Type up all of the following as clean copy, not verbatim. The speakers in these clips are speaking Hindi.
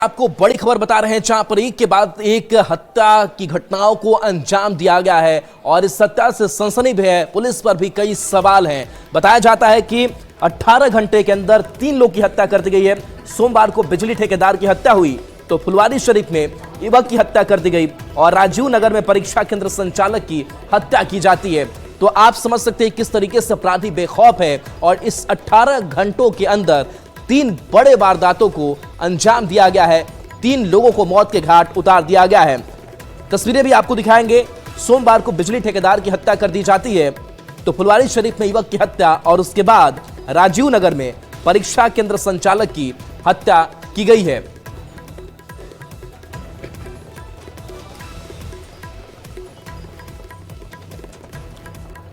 आपको बड़ी खबर बता रहे हैं, जहां पर एक के बाद एक हत्या की घटनाओं को अंजाम दिया गया है और इस हत्या से सनसनी भी है। पुलिस पर भी कई सवाल हैं। बताया जाता है कि 18 घंटे के अंदर 3 लोग की हत्या कर दी गई है। सोमवार को बिजली ठेकेदार की हत्या हुई तो फुलवारी शरीफ में युवक की हत्या कर दी गई और राजीव नगर में परीक्षा केंद्र संचालक की हत्या की जाती है। तो आप समझ सकते हैं किस तरीके से अपराधी बेखौफ है और इस 18 घंटों के अंदर 3 बड़े वारदातों को अंजाम दिया गया है। 3 लोगों को मौत के घाट उतार दिया गया है। तस्वीरें भी आपको दिखाएंगे। सोमवार को बिजली ठेकेदार की हत्या कर दी जाती है तो फुलवारी शरीफ में युवक की हत्या और उसके बाद राजीव नगर में परीक्षा केंद्र संचालक की हत्या की गई है।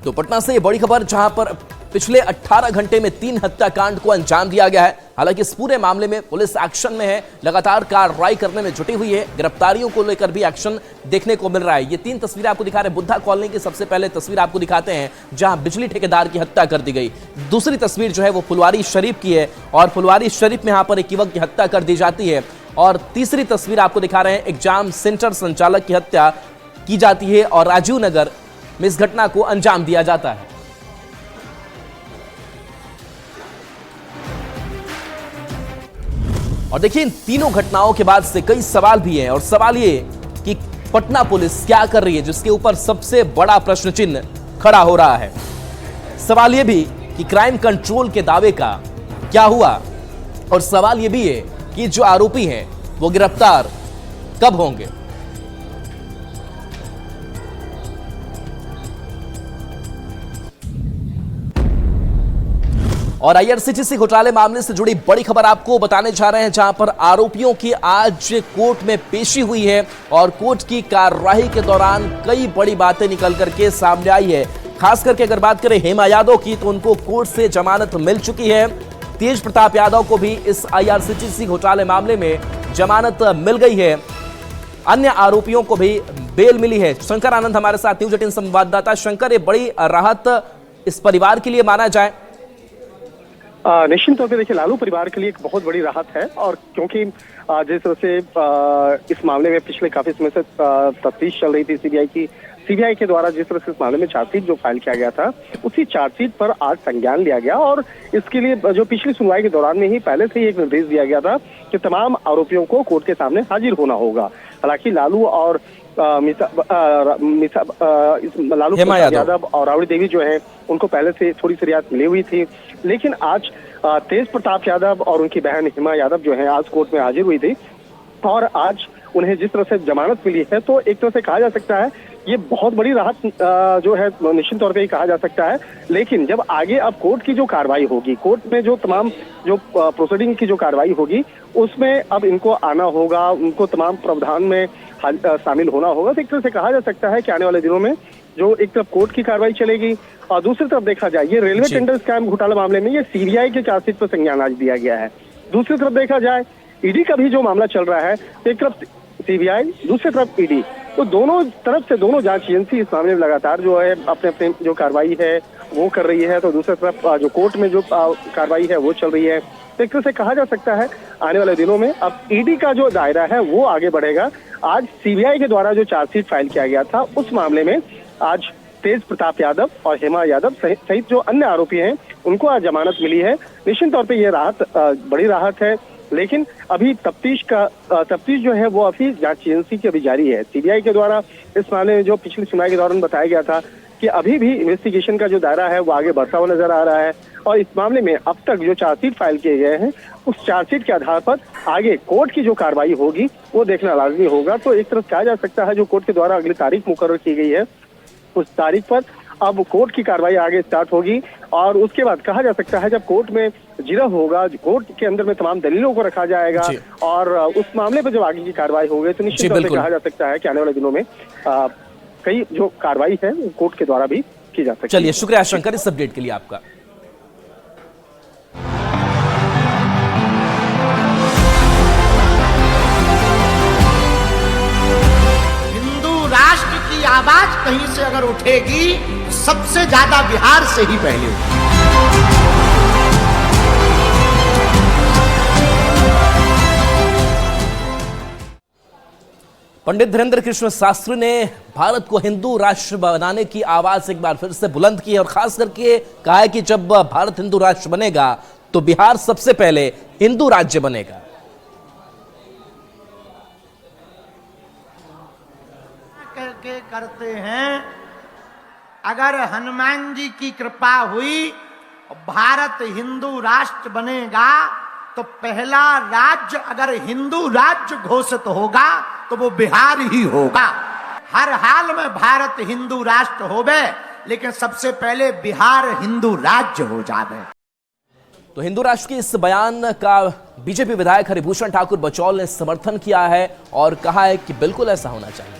तो पटना से ये बड़ी खबर, जहां पर पिछले 18 घंटे में 3 हत्याकांड को अंजाम दिया गया है। हालांकि इस पूरे मामले में पुलिस एक्शन में है, लगातार कार्रवाई करने में जुटी हुई है। गिरफ्तारियों को लेकर भी एक्शन देखने को मिल रहा है। ये 3 तस्वीरें आपको दिखा रहे हैं। बुद्धा कॉलोनी की सबसे पहले तस्वीर आपको दिखाते हैं, जहां बिजली ठेकेदार की हत्या कर दी गई। दूसरी तस्वीर जो है वो फुलवारी शरीफ की है और फुलवारी शरीफ में यहाँ पर एक युवक की हत्या कर दी जाती है। और तीसरी तस्वीर आपको दिखा रहे हैं, एग्जाम सेंटर संचालक की हत्या की जाती है और राजीव नगर में इस घटना को अंजाम दिया जाता है। और देखिए, इन तीनों घटनाओं के बाद से कई सवाल भी हैं और सवाल ये कि पटना पुलिस क्या कर रही है, जिसके ऊपर सबसे बड़ा प्रश्न चिन्ह खड़ा हो रहा है। सवाल ये भी कि क्राइम कंट्रोल के दावे का क्या हुआ और सवाल ये भी है कि जो आरोपी हैं वो गिरफ्तार कब होंगे। और आईआरसीटीसी घोटाले मामले से जुड़ी बड़ी खबर आपको बताने जा रहे हैं, जहां पर आरोपियों की आज कोर्ट में पेशी हुई है और कोर्ट की कार्रवाई के दौरान कई बड़ी बातें निकल करके सामने आई है। खास करके अगर बात करें हेमा यादव की, तो उनको कोर्ट से जमानत मिल चुकी है। तेज प्रताप यादव को भी इस आईआरसीटीसी घोटाले मामले में जमानत मिल गई है। अन्य आरोपियों को भी बेल मिली है। शंकर आनंद हमारे साथ, न्यूज 18 संवाददाता। शंकर, ये बड़ी राहत इस परिवार के लिए माना जाए? निश्चित तौर पे देखिए, लालू परिवार के लिए एक बहुत बड़ी राहत है। और क्योंकि जिस तरह से इस मामले में पिछले काफी समय से तफ्तीश चल रही थी सीबीआई के द्वारा, जिस तरह से इस मामले में चार्जशीट जो फाइल किया गया था, उसी चार्जशीट पर आज संज्ञान लिया गया और इसके लिए जो पिछली सुनवाई के दौरान में ही पहले से ही एक निर्देश दिया गया था कि तमाम आरोपियों को कोर्ट के सामने हाजिर होना होगा। हालांकि लालू और लालू यादव और राबड़ी देवी जो है, उनको पहले से थोड़ी सी रियायत मिली हुई थी, लेकिन आज तेज प्रताप यादव और उनकी बहन हेमा यादव जो है आज कोर्ट में हाजिर हुई थी और आज उन्हें जिस तरह से जमानत मिली है, तो एक तरह से कहा जा सकता है ये बहुत बड़ी राहत जो है निश्चित तौर पे ही कहा जा सकता है। लेकिन जब आगे अब कोर्ट की जो कार्रवाई होगी, कोर्ट में जो तमाम जो प्रोसीडिंग की जो कार्रवाई होगी, उसमें अब इनको आना होगा, उनको तमाम प्रावधान में शामिल होना होगा। तो एक तरह से कहा जा सकता है कि आने वाले दिनों में जो एक तरफ कोर्ट की कार्रवाई चलेगी और दूसरी तरफ देखा जाए ये रेलवे टेंडर स्कैम घोटाला मामले में ये सीबीआई के चार्जशीट पर संज्ञान आज दिया गया है। दूसरी तरफ देखा जाए ईडी का भी जो मामला चल रहा है, एक तरफ सीबीआई, दूसरी तरफ ईडी, तो दोनों तरफ से दोनों जांच एजेंसी इस मामले में लगातार जो है अपने अपने जो कार्रवाई है वो कर रही है। तो दूसरी तरफ जो कोर्ट में जो कार्रवाई है वो चल रही है। तो एक तरह से कहा जा सकता है आने वाले दिनों में अब ईडी का जो दायरा है वो आगे बढ़ेगा। आज सीबीआई के द्वारा जो चार्जशीट फाइल किया गया था, उस मामले में आज तेज प्रताप यादव और हेमा यादव सहित जो अन्य आरोपी हैं उनको आज जमानत मिली है। निश्चित तौर पे ये राहत बड़ी राहत है। लेकिन अभी तफ्तीश जो है वो अभी जांच एजेंसी की अभी जारी है। सीबीआई के द्वारा इस मामले में जो पिछली सुनवाई के दौरान बताया गया था कि अभी भी इन्वेस्टिगेशन का जो दायरा है वो आगे बढ़ता हुआ नजर आ रहा है और इस मामले में अब तक जो चार्जशीट फाइल किए गए हैं, उस चार्जशीट के आधार पर आगे कोर्ट की जो कार्रवाई होगी वो देखना लाजमी होगा। तो एक तरफ कहा जा सकता है जो कोर्ट के द्वारा अगली तारीख मुकर्रर की गई है, उस तारीख पर अब कोर्ट की कार्रवाई आगे स्टार्ट होगी और उसके बाद कहा जा सकता है जब कोर्ट में जिरह होगा, कोर्ट के अंदर में तमाम दलीलों को रखा जाएगा और उस मामले पर जब आगे की कार्रवाई होगी तो निश्चित तौर पर कहा जा सकता है कि आने वाले दिनों में कई जो कार्रवाई है वो कोर्ट के द्वारा भी की जा सकती है। चलिए, शुक्रिया शंकर इस अपडेट के लिए आपका। राष्ट्र की आवाज कहीं से अगर उठेगी तो सबसे ज्यादा बिहार से ही पहले उठेगी। पंडित धीरेन्द्र कृष्ण शास्त्री ने भारत को हिंदू राष्ट्र बनाने की आवाज एक बार फिर से बुलंद की है और खास करके कहा है कि जब भारत हिंदू राष्ट्र बनेगा तो बिहार सबसे पहले हिंदू राज्य बनेगा। करके करते हैं, अगर हनुमान जी की कृपा हुई भारत हिंदू राष्ट्र बनेगा तो पहला राज्य अगर हिंदू राज्य घोषित होगा तो वो बिहार ही होगा। हर हाल में भारत हिंदू राष्ट्र होवे, लेकिन सबसे पहले बिहार हिंदू राज्य हो जावे। तो हिंदू राष्ट्र के इस बयान का बीजेपी विधायक हरिभूषण ठाकुर बचौल ने समर्थन किया है और कहा है कि बिल्कुल ऐसा होना चाहिए।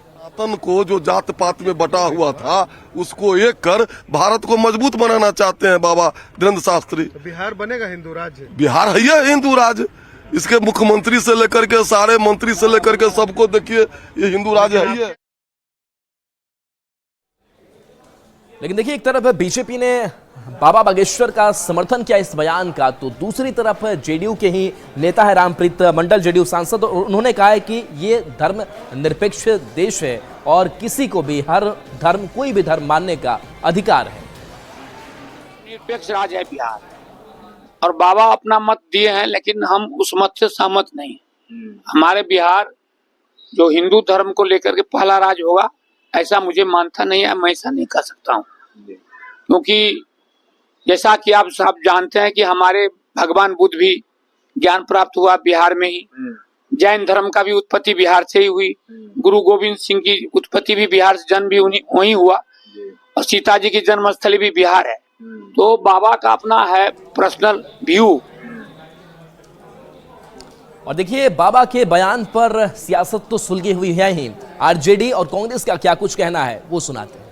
सनातन को जो जात पात में बटा हुआ था उसको एक कर भारत को मजबूत बनाना चाहते हैं बाबा धीरेन्द्र शास्त्री। तो बिहार बनेगा हिंदू राज्य? बिहार है ये हिंदू राज्य, इसके मुख्यमंत्री से लेकर के सारे मंत्री से लेकर के सबको देखिए ये हिंदू राज्य है ये। लेकिन देखिए एक तरफ बीजेपी ने बाबा बागेश्वर का समर्थन किया इस बयान का, तो दूसरी तरफ जेडीयू के ही नेता है रामप्रीत मंडल, जेडीयू सांसद, और उन्होंने कहा है कि ये धर्म निरपेक्ष देश है और किसी को भी हर धर्म कोई भी धर्म मानने का अधिकार है। निरपेक्ष राज्य है बिहार और बाबा अपना मत दिए हैं, लेकिन हम उस मत से सहमत नहीं। हमारे बिहार जो हिंदू धर्म को लेकर के पहला राज्य होगा ऐसा मुझे मानता नहीं है, मैं ऐसा नहीं कर सकता हूँ। क्योंकि जैसा कि आप सब जानते हैं कि हमारे भगवान बुद्ध भी ज्ञान प्राप्त हुआ बिहार में ही, जैन धर्म का भी उत्पत्ति बिहार से ही हुई, गुरु गोविंद सिंह की उत्पत्ति भी बिहार से, जन्म भी वहीं हुआ, और सीता जी की जन्मस्थली भी बिहार है। तो बाबा का अपना है पर्सनल व्यू। और देखिए बाबा के बयान पर सियासत तो सुलगी हुई है ही, आरजेडी और कांग्रेस का क्या कुछ कहना है वो सुनाते हैं।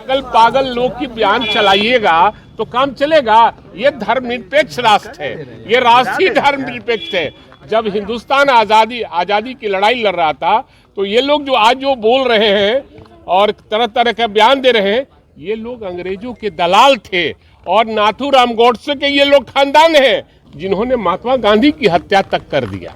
पागल लोग की बयान चलाइएगा तो काम चलेगा। ये धर्मनिरपेक्ष राष्ट्र है, ये राष्ट्रीय धर्मनिरपेक्ष है। जब हिंदुस्तान आजादी की लड़ाई लड़ रहा था तो ये लोग जो आज जो बोल रहे हैं और तरह तरह के बयान दे रहे हैं, ये लोग अंग्रेजों के दलाल थे और नाथूराम गोडसे के ये लोग खानदान है जिन्होंने महात्मा गांधी की हत्या तक कर दिया।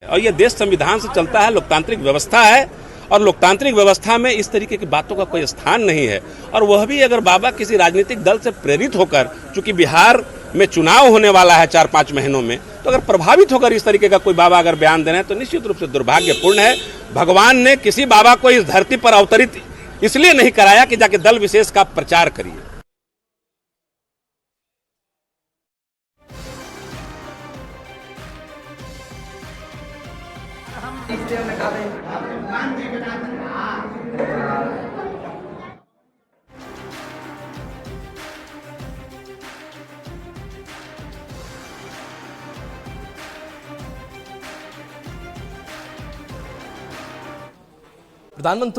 और ये देश संविधान से चलता है, लोकतांत्रिक व्यवस्था है और लोकतांत्रिक व्यवस्था में इस तरीके की बातों का कोई स्थान नहीं है। और वह भी अगर बाबा किसी राजनीतिक दल से प्रेरित होकर, चूंकि बिहार में चुनाव होने वाला है 4-5 महीनों में, तो अगर प्रभावित होकर इस तरीके का कोई बाबा अगर बयान दे रहे हैं तो निश्चित रूप से दुर्भाग्यपूर्ण है। भगवान ने किसी बाबा को इस धरती पर अवतरित इसलिए नहीं कराया कि जाके दल विशेष का प्रचार करिए। प्रधानमंत्री